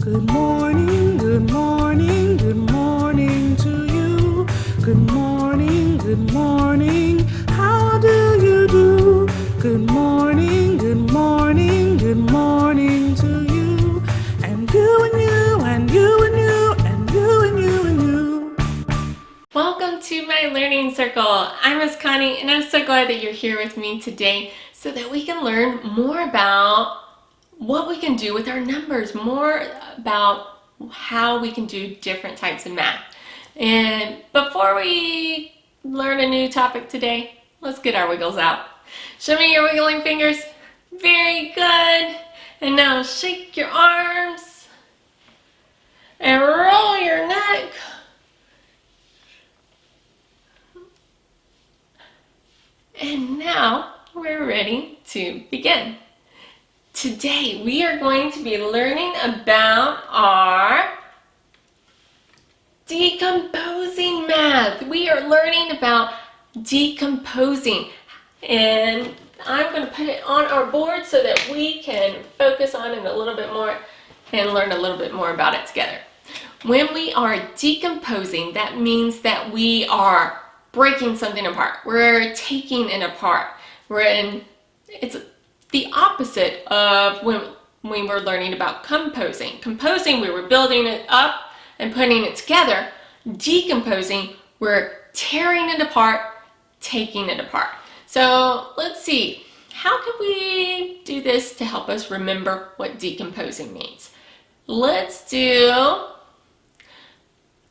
Good morning, good morning, good morning to you. Good morning, how do you do? Good morning, good morning, good morning to you. And you and you and you and you and you and you and you. Welcome to my learning circle. I'm Miss Connie and I'm so glad that you're here with me today so that we can learn more about what we can do with our numbers, more about how we can do different types of math. And before we learn a new topic today, let's get our wiggles out. Show me your wiggling fingers. Very good. And now shake your arms and roll your neck. And now we're ready to begin. Today we are going to be learning about our decomposing math. We are learning about decomposing, and I'm going to put it on our board so that we can focus on it a little bit more and learn a little bit more about it together. When we are decomposing, that means that we are breaking something apart. We're taking it apart. It's the opposite of when we're learning about composing. Composing, we were building it up and putting it together. Decomposing, we're tearing it apart, taking it apart. So let's see, how can we do this to help us remember what decomposing means? Let's do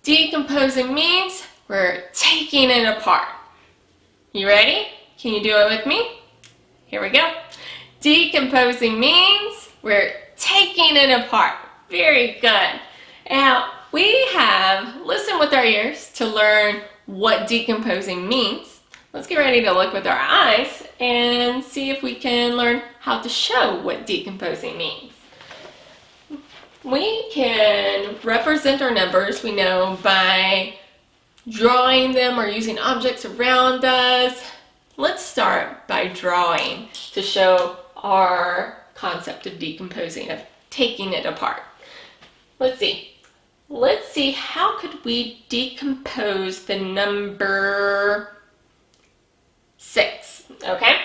decomposing means we're taking it apart. You ready? Can you do it with me? Here we go. Decomposing means we're taking it apart. Very good. Now, listen with our ears to learn what decomposing means. Let's get ready to look with our eyes and see if we can learn how to show what decomposing means. We can represent our numbers, we know, by drawing them or using objects around us. Let's start by drawing to show our concept of decomposing, of taking it apart. Let's see, how could we decompose the number 6, okay?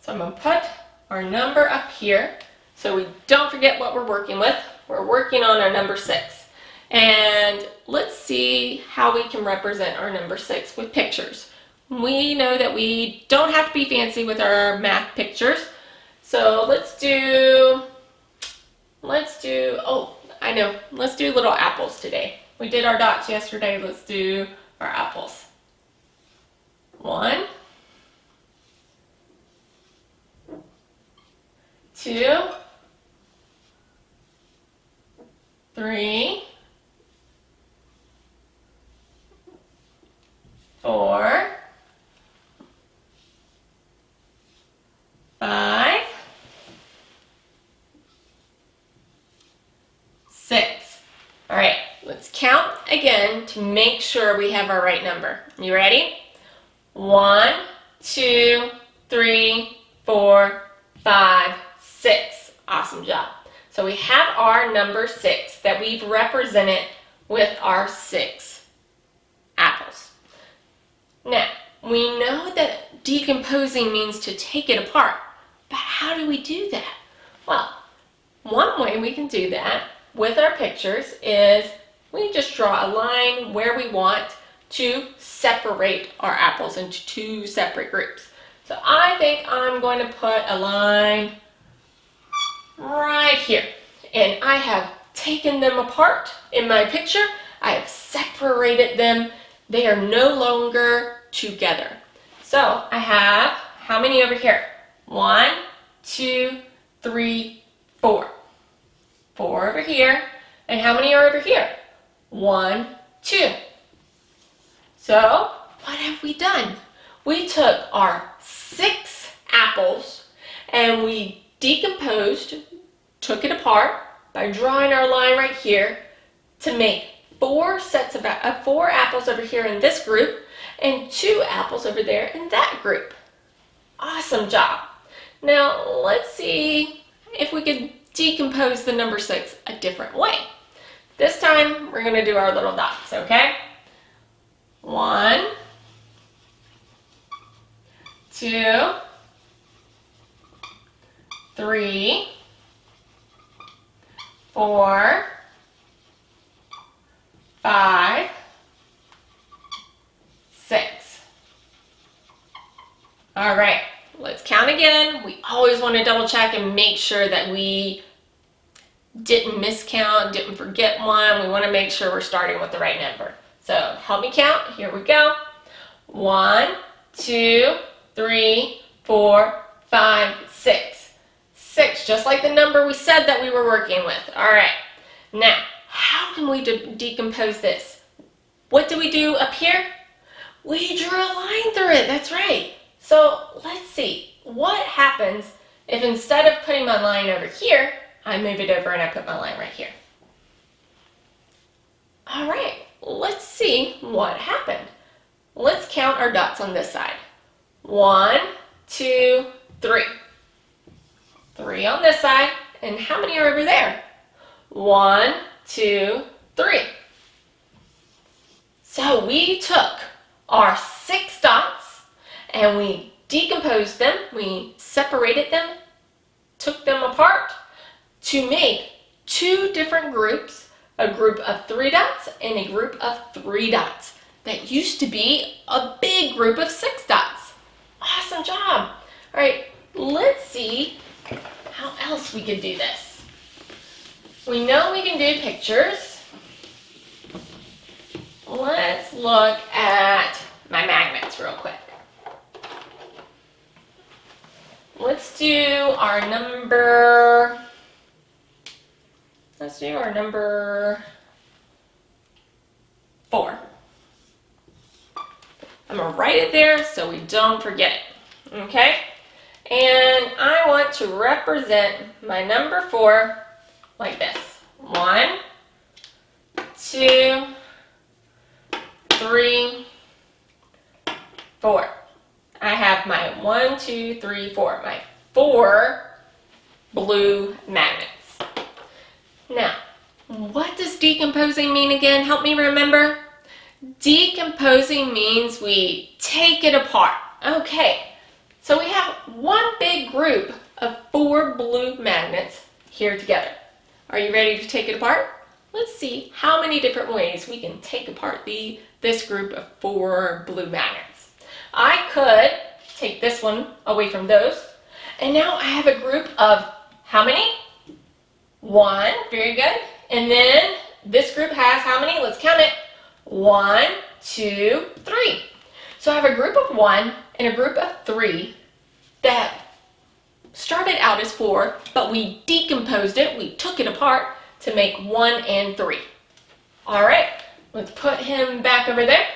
So I'm going to put our number up here so we don't forget what we're working with. We're working on our number 6. And let's see how we can represent our number 6 with pictures. We know that we don't have to be fancy with our math pictures. So let's do little apples today. We did our dots yesterday. Let's do our apples. 1, 2, 3, 4, 5, 6. All right, let's count again to make sure we have our right number. You ready? 1, 2, 3, 4, 5, 6. Awesome job. So we have our number 6 that we've represented with our 6 apples. Now, we know that decomposing means to take it apart, but how do we do that? Well, one way we can do that with our pictures is we just draw a line where we want to separate our apples into 2 separate groups. So I think I'm going to put a line right here, and I have taken them apart in my picture. I have separated them. They are no longer together. So I have how many over here? 1, 2, 3, 4. 4 over here. And how many are over here? 1, 2. So what have we done? We took our 6 apples and we decomposed, took it apart by drawing our line right here to make 4 apples over here in this group and 2 apples over there in that group. Awesome job. Now let's see if we could decompose the number 6 a different way. This time, we're going to do our little dots, okay? 1, 2, 3, 4, 5, 6. All right, let's count again. We always want to double check and make sure that we didn't miscount, didn't forget one. We want to make sure we're starting with the right number. So help me count. Here we go. 1, 2, 3, 4, 5, 6. 6, just like the number we said that we were working with. All right. Now, how can we decompose this? What do we do up here? We drew a line through it. That's right. So let's see. What happens if instead of putting my line over here, I move it over and I put my line right here? All right. Let's see what happened. Let's count our dots on this side. 1, 2, 3. 3 on this side. And how many are over there? 1, 2, 3. So we took our 6 dots and we decomposed them. We separated them, took them apart to make 2 different groups, a group of 3 dots and a group of 3 dots. That used to be a big group of 6 dots. Awesome job. All right, let's see how else we can do this. We know we can do pictures. Let's look at my magnets real quick. Let's do our number 4. I'm going to write it there so we don't forget it. Okay? And I want to represent my number 4 like this. 1, 2, 3, 4. I have my 1, 2, 3, 4. My 4 blue magnets. Now, what does decomposing mean again? Help me remember. Decomposing means we take it apart. Okay, so we have one big group of 4 blue magnets here together. Are you ready to take it apart? Let's see how many different ways we can take apart this group of 4 blue magnets. I could take this one away from those, and now I have a group of how many? 1, very good. And then this group has how many? Let's count it. 1, 2, 3. So I have a group of 1 and a group of 3 that started out as 4, but we decomposed it. We took it apart to make 1 and 3. All right, let's put him back over there.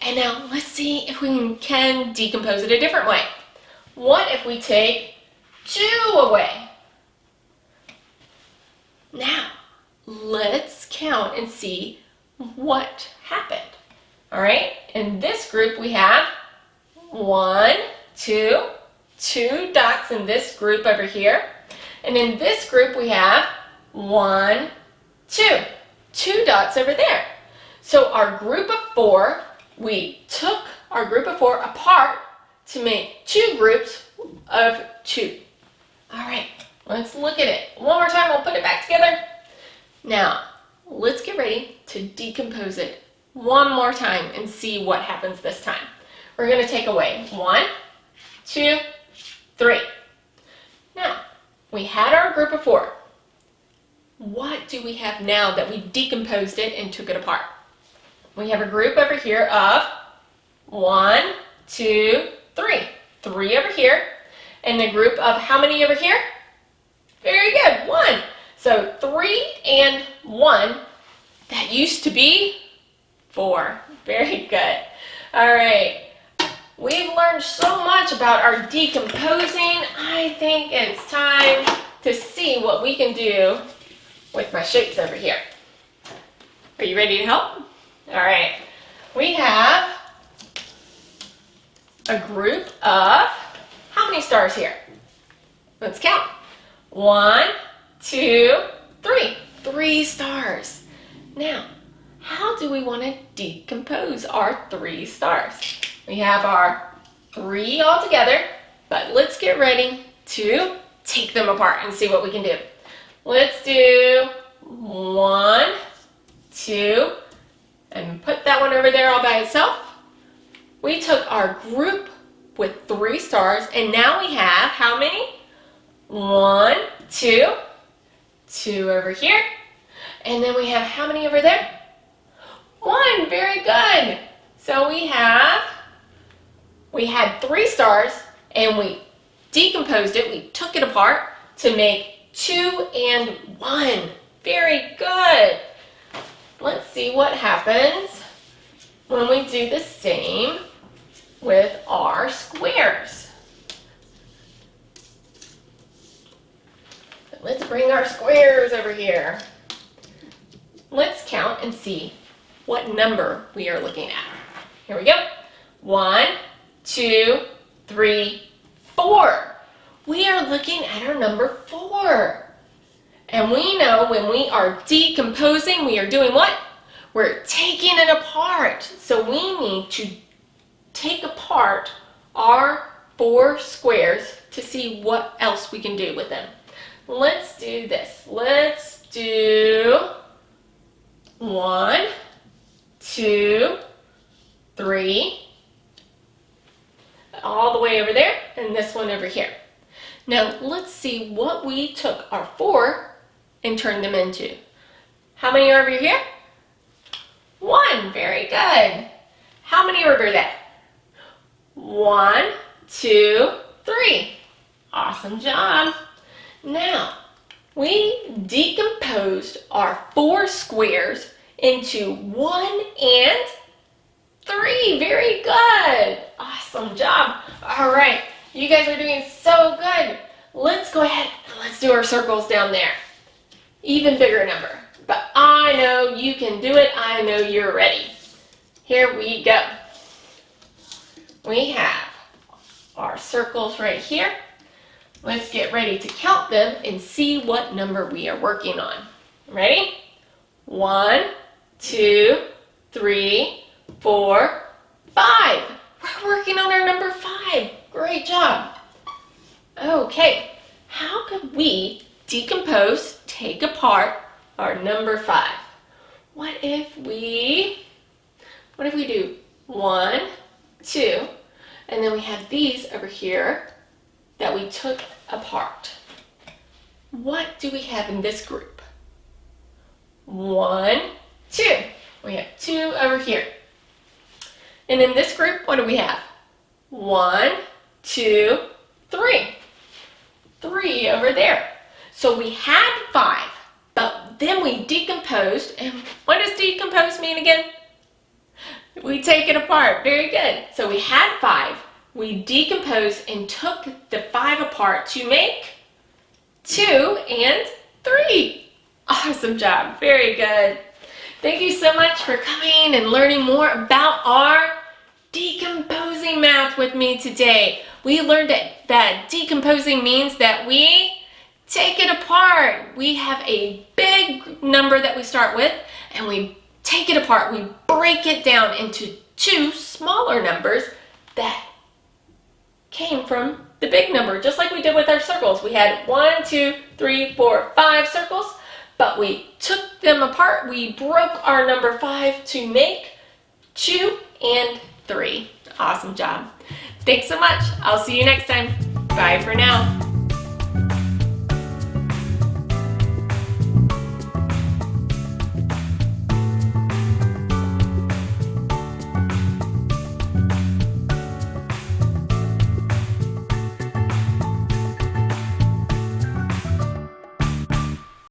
And now let's see if we can decompose it a different way. What if we take 2 away? Now, let's count and see what happened. All right, in this group we have 1, 2, 2 dots in this group over here. And in this group we have 1, 2, 2 dots over there. So our group of 4, we took our group of 4 apart to make 2 groups of 2. All right, let's look at it. One more time, we'll put it back together. Now, let's get ready to decompose it one more time and see what happens this time. We're going to take away 1, 2, 3. Now, we had our group of 4. What do we have now that we decomposed it and took it apart? We have a group over here of 1, 2, 3. 3 over here. And the group of how many over here? Very good, 1. So 3 and 1, that used to be 4. Very good. All right. We've learned so much about our decomposing. I think it's time to see what we can do with my shapes over here. Are you ready to help? All right. We have a group of how many stars here? Let's count. 1, 2, 3. 3 stars. Now, how do we want to decompose our 3 stars? We have our 3 all together, but let's get ready to take them apart and see what we can do. Let's do 1, 2, and put that one over there all by itself. We took our group with 3 stars, and now we have how many? 1, 2, 2 over here, and then we have how many over there? 1, very good. So we had 3 stars, and we decomposed it, we took it apart to make 2 and 1. Very good. Let's see what happens when we do the same with our squares. Let's bring our squares over here. Let's count and see what number we are looking at. Here we go. 1, 2, 3, 4. We are looking at our number 4. And we know when we are decomposing, we are doing what? We're taking it apart. So we need to take apart our 4 squares to see what else we can do with them. Let's do this. Let's do 1, 2, 3, all the way over there, and this one over here. Now let's see what we took our 4 and turned them into. How many are over here? 1, very good. How many are over there? 1, 2, 3. Awesome job. Now, we decomposed our 4 squares into 1 and 3. Very good. Awesome job. All right, you guys are doing so good. Let's go ahead and let's do our circles down there. Even bigger number. But I know you can do it. I know you're ready. Here we go. We have our circles right here. Let's get ready to count them and see what number we are working on. Ready? 1, 2, 3, 4, 5. We're working on our number 5. Great job. Okay, how could we decompose, take apart our number 5? What if we do 1, 2, and then we have these over here that we took apart. What do we have in this group? 1, 2. We have 2 over here. And in this group, what do we have? 1, 2, 3. 3 over there. So we had 5, but then we decomposed. And what does decompose mean again? We take it apart. Very good. So we had 5. We decomposed and took the 5 apart to make 2 and 3. Awesome job. Very good. Thank you so much for coming and learning more about our decomposing math with me today. We learned that decomposing means that we take it apart. We have a big number that we start with, and we take it apart. We break it down into 2 smaller numbers that came from the big number, just like we did with our circles. We had 1, 2, 3, 4, 5 circles, but we took them apart. We broke our number 5 to make 2 and 3. Awesome job. Thanks so much. I'll see you next time. Bye for now.